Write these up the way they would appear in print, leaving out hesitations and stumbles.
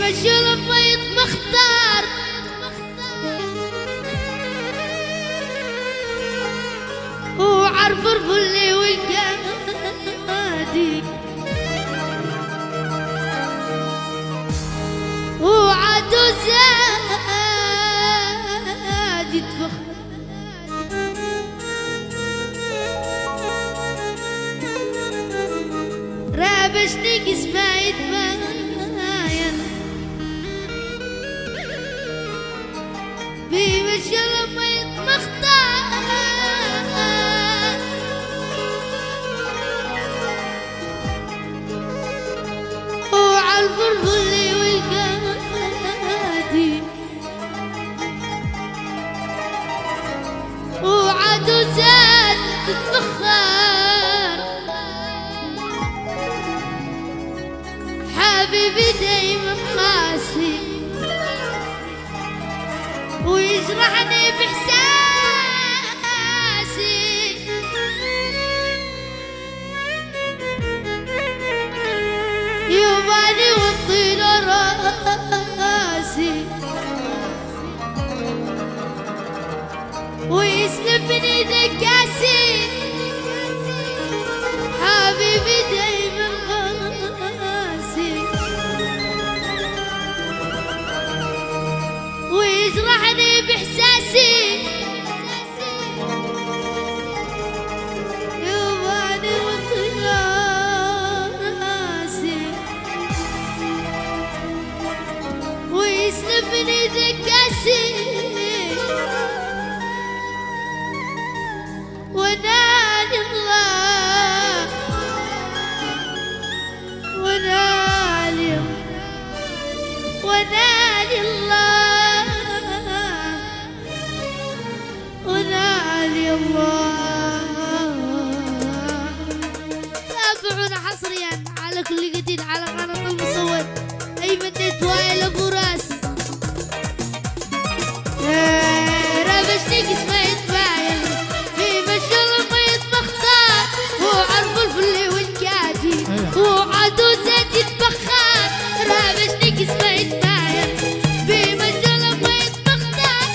مشي البيض مختار وعرف الفل والقادي وعدو زاد يتفخر رابشني قسمة يتماين بيمشي البيض مختار وعالف الفل والقادي وعدو زاد تتبخر حبيبي دايما قاسي ويجرحني بإحساسي يوماني والطين راسي ويسلبني ذكاسي حبيبي دايما قاسي ويجرحني بإحساسي يوماني والطين راسي ويسلبني ذكاسي ونادي الله ونادي الله ونادي الله. تابعونا حصريا على كل جديد على قناة المصور أيمن نتوايل أبو راس. رابشني قسمة يتباين في مشي البيض مختار وعرف الفل والقادي وعدو زاد يتبخر رابشني قسمة يتباين في مشي البيض مختار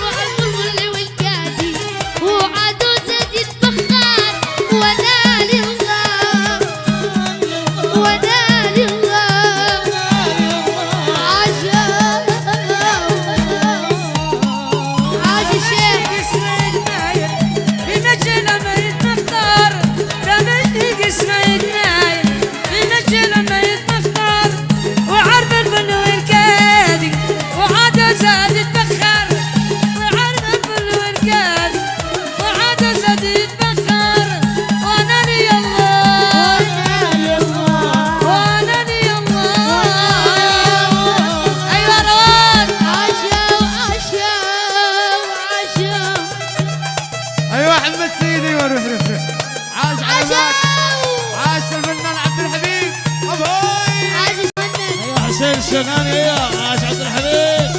وعرف الفل والقادي وعدو زاد يتبخر ونادي الله ونادي الله عاش الشيخ حسين الشغاني. يا عاش عبد الحميد.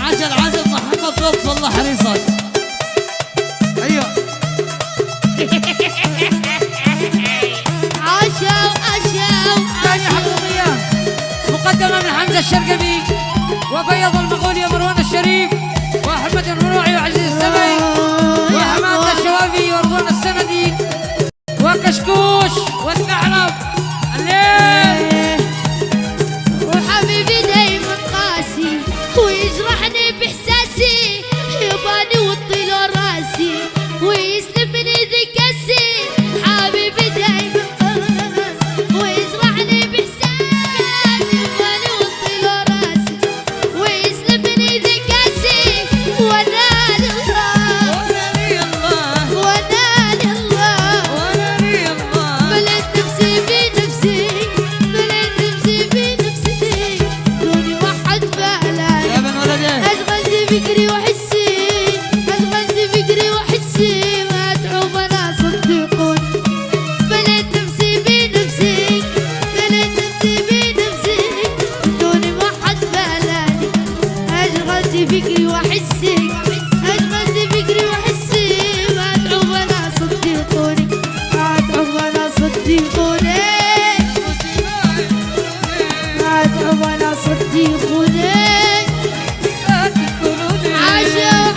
عاش العازم محمد لطف الله حريصك. ايوه عاشوا ثاني حقوقية مقدمة من حمزة الشرقبي وبيض المغولي مروان الشريف واحمد المروعي وعزيز السمي وحماد الشوافي ورضوان السندي وكشكوش والثعلب الليل. وحبيبي دايما قاسي ويجرحني بإحساسي يباني والطيل راسي ويسلبني ذكاسي حبيبي دايما ويجرحني بإحساسي يباني والطيل راسي ويسلبني ذكاسي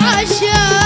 عشاق